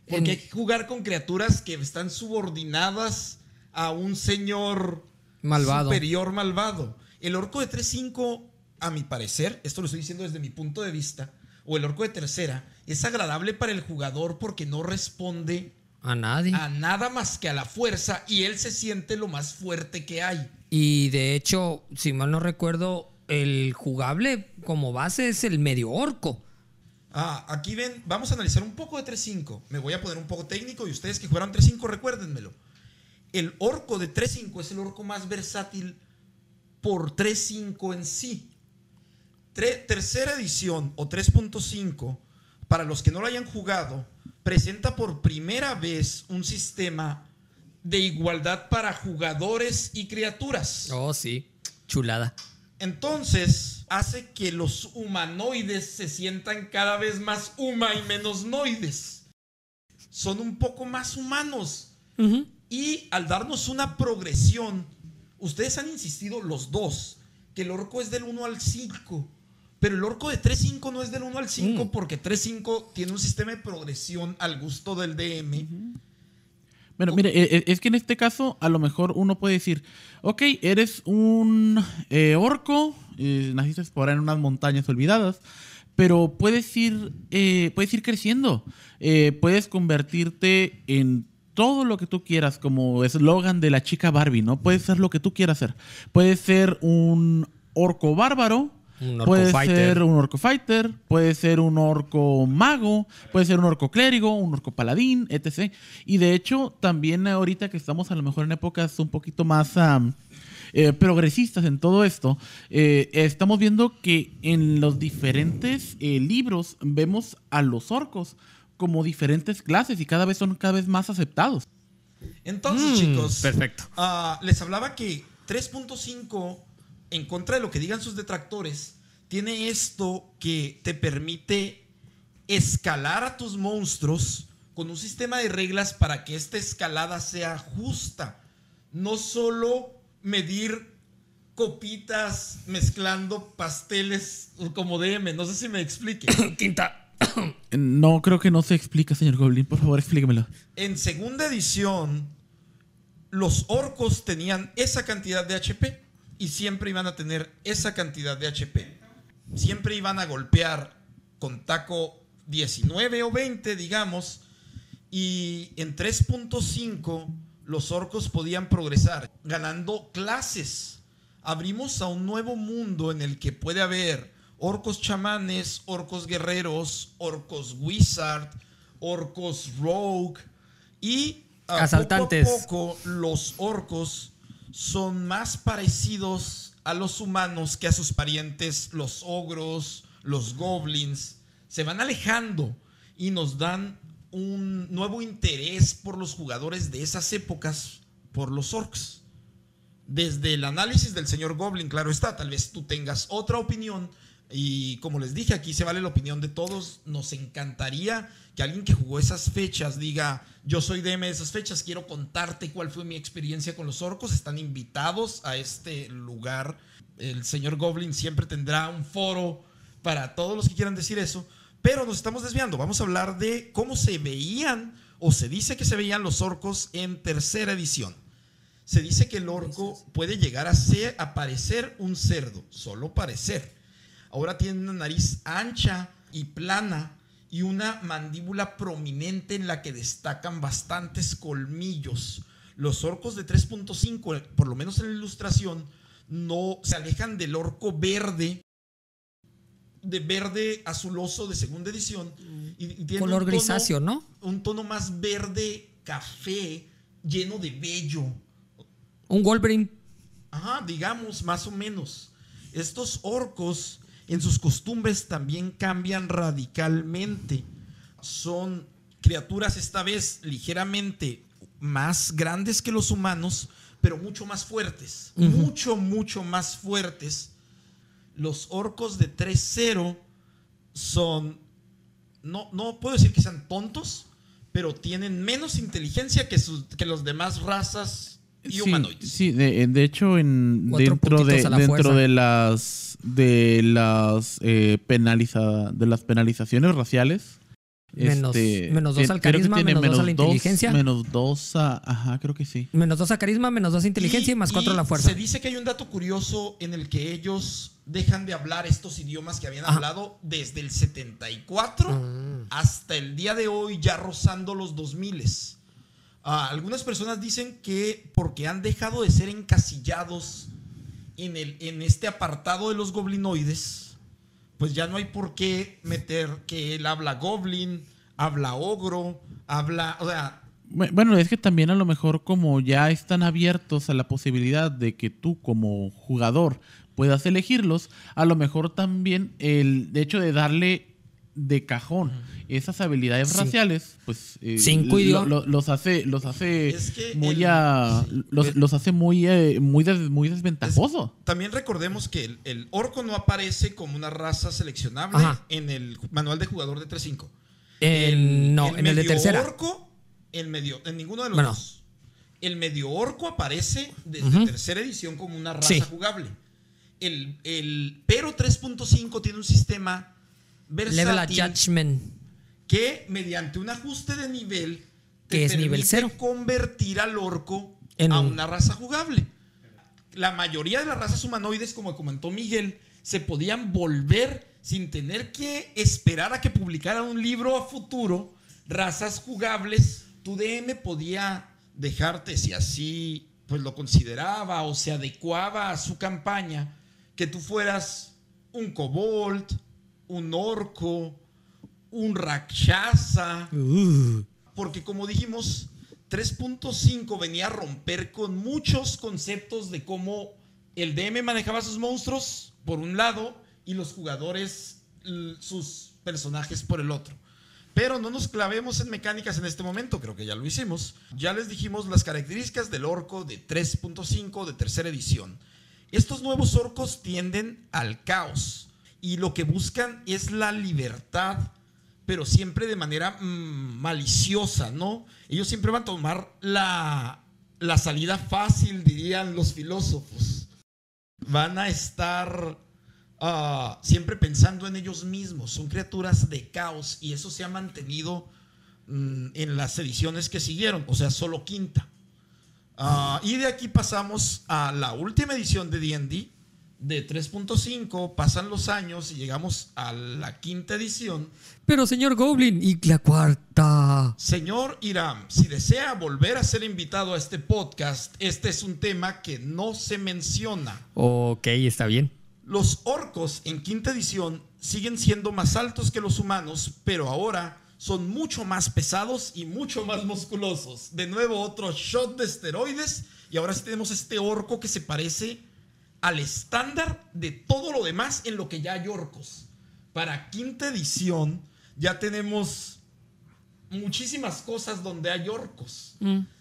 ¿Por qué jugar con criaturas que están subordinadas a un señor malvado, superior malvado? El orco de 3.5, a mi parecer, esto lo estoy diciendo desde mi punto de vista, o el orco de tercera, es agradable para el jugador porque no responde a nadie, a nada más que a la fuerza, y él se siente lo más fuerte que hay. Y de hecho, si mal no recuerdo, el jugable como base es el medio orco. Aquí ven, vamos a analizar un poco de 3.5. Me voy a poner un poco técnico y ustedes que jugaron 3.5 recuérdenmelo. El orco de 3.5 es el orco más versátil por 3.5 en sí. Tercera edición o 3.5, para los que no lo hayan jugado, presenta por primera vez un sistema de igualdad para jugadores y criaturas. Oh, sí, chulada. Entonces, hace que los humanoides se sientan cada vez más y menos noides. Son un poco más humanos. Uh-huh. Y al darnos una progresión, ustedes han insistido los dos que el orco es del 1 al 5. Pero el orco de 3.5 no es del 1 al 5 porque 3.5 tiene un sistema de progresión al gusto del DM. Bueno, mire, es que en este caso a lo mejor uno puede decir, ok, eres un orco, naciste por ahí en unas montañas olvidadas, pero puedes ir creciendo, puedes convertirte en todo lo que tú quieras, como eslogan de la chica Barbie, ¿no? Puedes ser lo que tú quieras ser. Puedes ser un orco bárbaro, puede ser un orco fighter, puede ser un orco mago, puede ser un orco clérigo, un orco paladín, etc. Y de hecho, también ahorita que estamos a lo mejor en épocas un poquito más progresistas en todo esto, estamos viendo que en los diferentes libros vemos a los orcos como diferentes clases y son cada vez más aceptados. Entonces, chicos, perfecto. Les hablaba que 3.5, en contra de lo que digan sus detractores, tiene esto que te permite escalar a tus monstruos con un sistema de reglas para que esta escalada sea justa. No solo medir copitas mezclando pasteles como DM. No sé si me explique. Quinta. No, creo que no se explica, señor Goblin. Por favor, explíquemelo. En segunda edición, los orcos tenían esa cantidad de HP y siempre iban a tener esa cantidad de HP. Siempre iban a golpear con taco 19 o 20, digamos. Y en 3.5 los orcos podían progresar ganando clases. Abrimos a un nuevo mundo en el que puede haber orcos chamanes, orcos guerreros, orcos wizard, orcos rogue y asaltantes. Poco a poco los orcos son más parecidos a los humanos que a sus parientes, los ogros, los goblins. Se van alejando y nos dan un nuevo interés por los jugadores de esas épocas, por los orcs. Desde el análisis del señor Goblin, claro está, tal vez tú tengas otra opinión. Y como les dije, aquí se vale la opinión de todos. Nos encantaría que alguien que jugó esas fechas diga: yo soy DM de esas fechas, quiero contarte cuál fue mi experiencia con los orcos. Están invitados a este lugar. El señor Goblin siempre tendrá un foro para todos los que quieran decir eso. Pero nos estamos desviando. Vamos a hablar de cómo se veían, o se dice que se veían los orcos en tercera edición. Se dice que el orco puede llegar a parecer un cerdo, solo parecer. Ahora tiene una nariz ancha y plana y una mandíbula prominente en la que destacan bastantes colmillos. Los orcos de 3.5, por lo menos en la ilustración, no se alejan del orco verde, de verde azuloso de segunda edición. Y tiene color grisáceo, ¿no? Un tono más verde café, lleno de vello. Un Wolverine. Ajá, digamos, más o menos. Estos orcos en sus costumbres también cambian radicalmente. Son criaturas esta vez ligeramente más grandes que los humanos, pero mucho más fuertes. Mucho más fuertes. Los orcos de 3.0 son, no puedo decir que sean tontos, pero tienen menos inteligencia que los demás razas y humanoides. Sí, de hecho, dentro de las penalizaciones raciales, menos 2 al carisma, menos 2 a la inteligencia. Menos 2 a... Ajá, creo que sí. Menos 2 a carisma, menos 2 a inteligencia y más 4 a la fuerza. Se dice que hay un dato curioso en el que ellos dejan de hablar estos idiomas que habían hablado desde el 74 hasta el día de hoy, ya rozando los 2000. Algunas personas dicen que porque han dejado de ser encasillados en este apartado de los goblinoides, pues ya no hay por qué meter que él habla goblin, habla ogro, habla... O sea, bueno, es que también a lo mejor como ya están abiertos a la posibilidad de que tú como jugador puedas elegirlos, a lo mejor también el hecho de darle de cajón esas habilidades raciales, pues 5 idiomas los hace muy desventajoso. También recordemos que el orco no aparece como una raza seleccionable en el manual de jugador de 3.5. No, en el de tercera. Orco, en ninguno de los dos. El medio orco aparece desde tercera edición como una raza jugable. Pero 3.5 tiene un sistema versátil, Level Adjustment, que mediante un ajuste de nivel que es nivel 0, convertir al orco a una raza jugable. La mayoría de las razas humanoides, como comentó Miguel, se podían volver sin tener que esperar a que publicaran un libro a futuro, razas jugables. Tu DM podía dejarte, si así pues lo consideraba o se adecuaba a su campaña, que tú fueras un kobold, un orco, un rakshasa, porque como dijimos, 3.5 venía a romper con muchos conceptos de cómo el DM manejaba sus monstruos por un lado y los jugadores sus personajes por el otro. Pero no nos clavemos en mecánicas en este momento, creo que ya lo hicimos. Ya les dijimos las características del orco de 3.5 de tercera edición. Estos nuevos orcos tienden al caos y lo que buscan es la libertad, pero siempre de manera maliciosa, ¿no? Ellos siempre van a tomar la salida fácil, dirían los filósofos. Van a estar siempre pensando en ellos mismos. Son criaturas de caos y eso se ha mantenido en las ediciones que siguieron, o sea, solo quinta. Y de aquí pasamos a la última edición de D&D, de 3.5, pasan los años y llegamos a la quinta edición. Pero señor Goblin, ¿y la cuarta? Señor Iram, si desea volver a ser invitado a este podcast, este es un tema que no se menciona. Ok, está bien. Los orcos en quinta edición siguen siendo más altos que los humanos, pero ahora son mucho más pesados y mucho más musculosos. De nuevo otro shot de esteroides y ahora sí tenemos este orco que se parece al estándar de todo lo demás en lo que ya hay orcos. Para quinta edición ya tenemos muchísimas cosas donde hay orcos.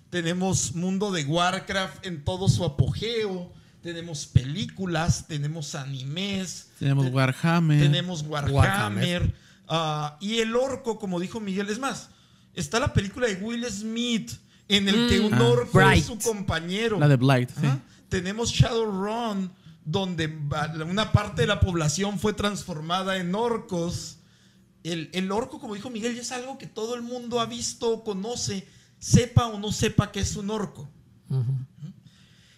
Tenemos mundo de Warcraft en todo su apogeo. Tenemos películas, tenemos animes. Tenemos Warhammer. Tenemos Warhammer. Y el orco, como dijo Miguel, es más, está la película de Will Smith en el que un orco es su compañero. La de Blight, sí. Tenemos Shadowrun, donde una parte de la población fue transformada en orcos. El orco, como dijo Miguel, ya es algo que todo el mundo ha visto o conoce, sepa o no sepa que es un orco.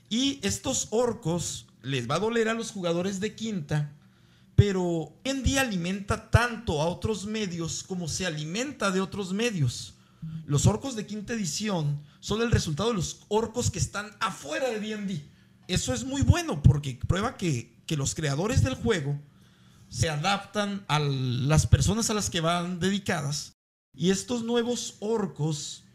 Y estos orcos les va a doler a los jugadores de quinta, pero hoy en día alimenta tanto a otros medios como se alimenta de otros medios. Los orcos de quinta edición son el resultado de los orcos que están afuera de D&D. Eso es muy bueno porque prueba que los creadores del juego se adaptan a las personas a las que van dedicadas. Y estos nuevos orcos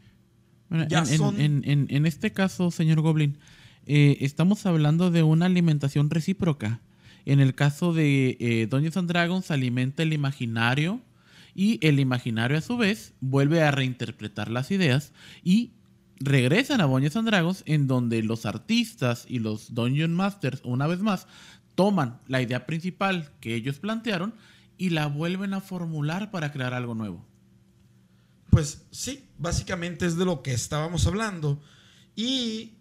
ya son... En este caso, señor Goblin, estamos hablando de una alimentación recíproca. En el caso de Dungeons and Dragons, alimenta el imaginario y el imaginario a su vez vuelve a reinterpretar las ideas y regresan a Dungeons and Dragons, en donde los artistas y los Dungeon Masters, una vez más, toman la idea principal que ellos plantearon y la vuelven a formular para crear algo nuevo. Pues sí, básicamente es de lo que estábamos hablando. Y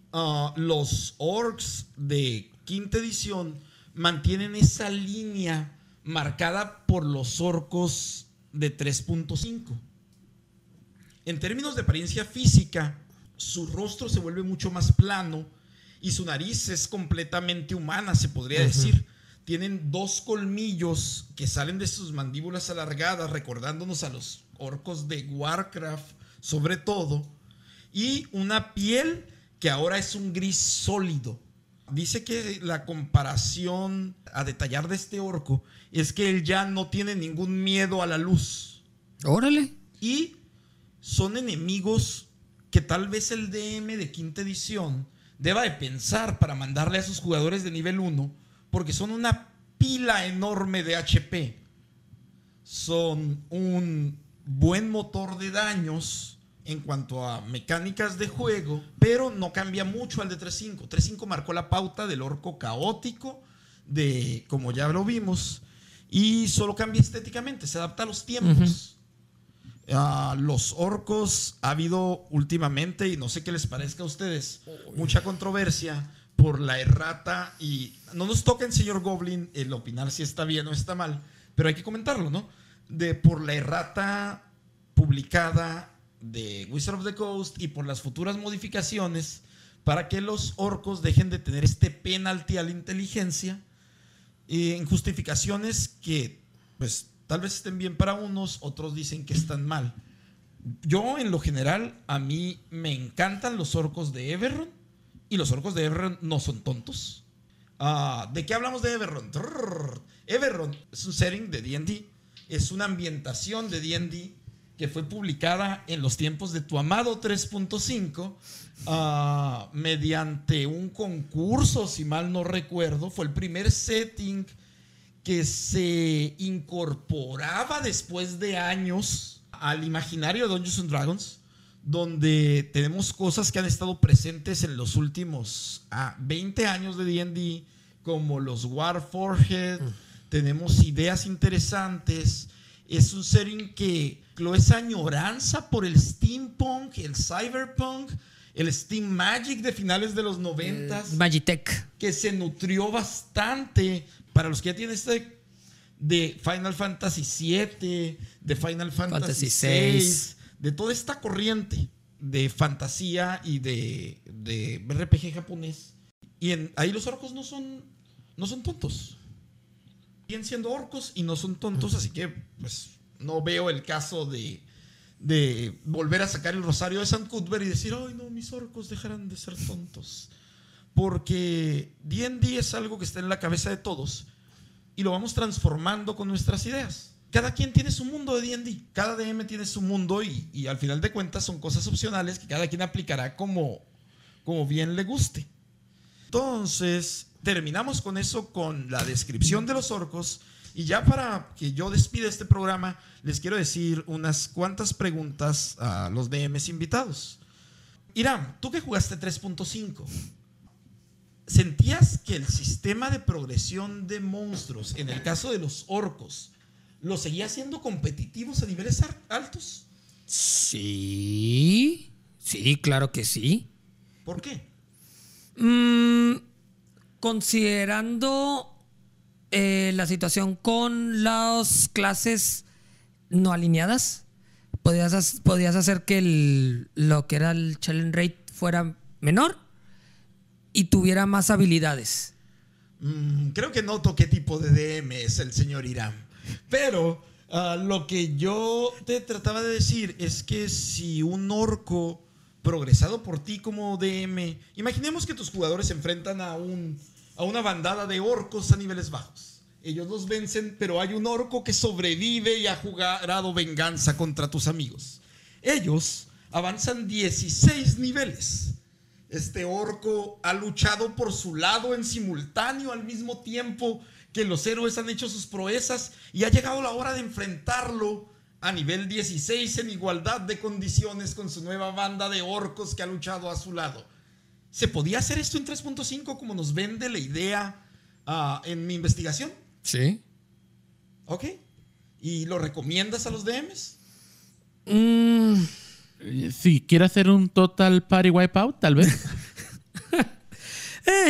los orcs de quinta edición mantienen esa línea marcada por los orcos de 3.5. En términos de apariencia física, su rostro se vuelve mucho más plano y su nariz es completamente humana, se podría decir. Tienen 2 colmillos que salen de sus mandíbulas alargadas, recordándonos a los orcos de Warcraft, sobre todo, y una piel que ahora es un gris sólido. Dice que la comparación a detallar de este orco es que él ya no tiene ningún miedo a la luz. Órale. Y son enemigos que tal vez el DM de quinta edición deba de pensar para mandarle a sus jugadores de nivel 1, porque son una pila enorme de HP. Son un buen motor de daños en cuanto a mecánicas de juego, pero no cambia mucho al de 3.5. 3.5 marcó la pauta del orco caótico, de como ya lo vimos, y solo cambia estéticamente, se adapta a los tiempos. Los orcos ha habido últimamente, y no sé qué les parezca a ustedes, mucha controversia por la errata, y no nos toca, señor Goblin, el opinar si está bien o está mal, pero hay que comentarlo, ¿no? Por la errata publicada de Wizard of the Coast y por las futuras modificaciones para que los orcos dejen de tener este penalty a la inteligencia, en justificaciones que pues tal vez estén bien para unos, otros dicen que están mal. Yo, en lo general, a mí me encantan los orcos de Eberron, y los orcos de Eberron no son tontos. ¿De qué hablamos de Eberron? Eberron es un setting de D&D, es una ambientación de D&D que fue publicada en los tiempos de tu amado 3.5 mediante un concurso, si mal no recuerdo. Fue el primer setting que se incorporaba después de años al imaginario de Dungeons & Dragons, donde tenemos cosas que han estado presentes en los últimos 20 años de D&D, como los Warforged. Tenemos ideas interesantes. Es un setting que creó esa añoranza por el steampunk, el cyberpunk, el steam magic de finales de los 90s. Magitech. Que se nutrió bastante. Para los que ya tienen de Final Fantasy VII, de Final Fantasy VI, de toda esta corriente de fantasía y de RPG japonés. Y ahí los orcos no son tontos. Siguen siendo orcos y no son tontos, así que pues no veo el caso de volver a sacar el Rosario de San Cuthbert y decir, ay no, mis orcos dejarán de ser tontos. Porque D&D es algo que está en la cabeza de todos y lo vamos transformando con nuestras ideas. Cada quien tiene su mundo de D&D, cada DM tiene su mundo y al final de cuentas son cosas opcionales que cada quien aplicará como bien le guste. Entonces, terminamos con eso, con la descripción de los orcos. Y ya para que yo despida este programa, les quiero decir unas cuantas preguntas a los DMs invitados. Iram, tú que jugaste 3.5, ¿sentías que el sistema de progresión de monstruos, en el caso de los orcos, lo seguía haciendo competitivos a niveles altos? Sí, claro que sí. ¿Por qué? Considerando la situación con las clases no alineadas, podías hacer que lo que era el challenge rate fuera menor y tuviera más habilidades? Creo que noto qué tipo de DM es el señor Irán. Pero lo que yo te trataba de decir es que si un orco progresado por ti como DM, imaginemos que tus jugadores se enfrentan a una bandada de orcos a niveles bajos. Ellos los vencen, pero hay un orco que sobrevive y ha jurado venganza contra tus amigos. Ellos avanzan 16 niveles. Este orco ha luchado por su lado en simultáneo al mismo tiempo que los héroes han hecho sus proezas y ha llegado la hora de enfrentarlo a nivel 16 en igualdad de condiciones con su nueva banda de orcos que ha luchado a su lado. ¿Se podía hacer esto en 3.5 como nos vende la idea en mi investigación? Sí. Ok. ¿Y lo recomiendas a los DMs? Si quiere hacer un total party wipeout, tal vez.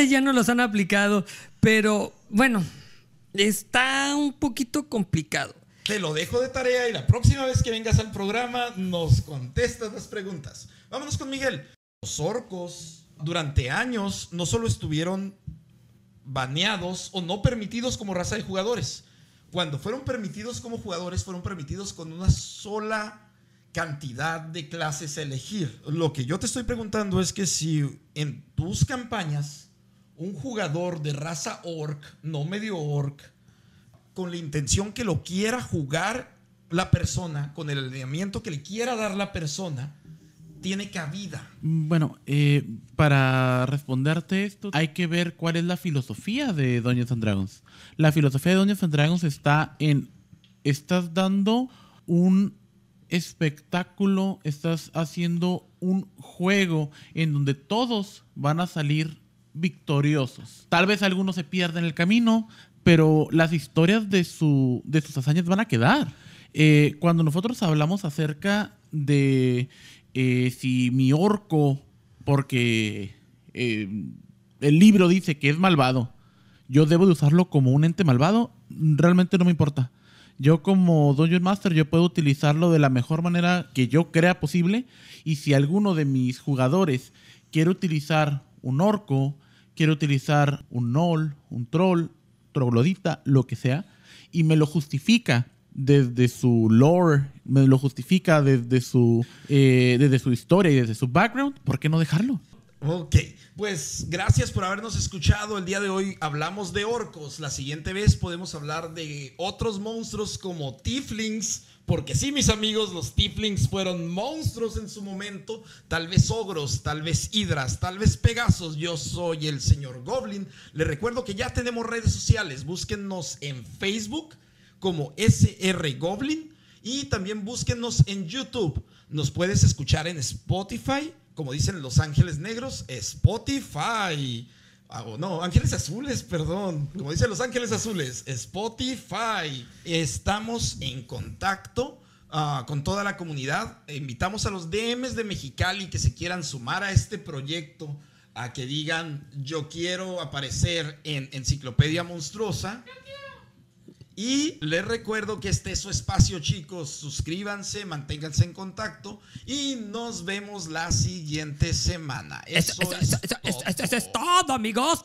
Ya no los han aplicado, pero bueno, está un poquito complicado. Te lo dejo de tarea y la próxima vez que vengas al programa nos contestas las preguntas. Vámonos con Miguel. Los orcos durante años no solo estuvieron baneados o no permitidos como raza de jugadores. Cuando fueron permitidos como jugadores, fueron permitidos con una sola cantidad de clases a elegir. Lo que yo te estoy preguntando es que si en tus campañas un jugador de raza orc, no medio orc, con la intención que lo quiera jugar la persona, con el alineamiento que le quiera dar la persona, tiene cabida. Bueno, para responderte esto, hay que ver cuál es la filosofía de Dungeons & Dragons. La filosofía de Dungeons & Dragons está en: estás dando un espectáculo, estás haciendo un juego en donde todos van a salir victoriosos. Tal vez algunos se pierden en el camino, pero las historias de sus hazañas van a quedar. Cuando nosotros hablamos acerca de si mi orco, porque el libro dice que es malvado, yo debo de usarlo como un ente malvado, realmente no me importa. Yo como Dungeon Master, yo puedo utilizarlo de la mejor manera que yo crea posible, y si alguno de mis jugadores quiere utilizar un orco, quiere utilizar un gnoll, un troll, troglodita, lo que sea, y me lo justifica desde su lore, me lo justifica desde su historia y desde su background, ¿por qué no dejarlo? Ok, pues gracias por habernos escuchado. El día de hoy hablamos de orcos. La siguiente vez podemos hablar de otros monstruos como tieflings, porque sí, mis amigos, los tieflings fueron monstruos en su momento. Tal vez ogros, tal vez hidras, tal vez pegasos. Yo soy el señor Goblin. Les recuerdo que ya tenemos redes sociales. Búsquennos en Facebook como SR Goblin y también búsquennos en YouTube. Nos puedes escuchar en Spotify, como dicen Los Ángeles Negros, Spotify. No, Ángeles Azules, perdón. Como dicen Los Ángeles Azules, Spotify. Estamos en contacto con toda la comunidad. Invitamos a los DMs de Mexicali que se quieran sumar a este proyecto, a que digan: yo quiero aparecer en Enciclopedia Monstruosa. Y les recuerdo que este es su espacio, chicos. Suscríbanse, manténganse en contacto y nos vemos la siguiente semana. Eso es todo, amigos.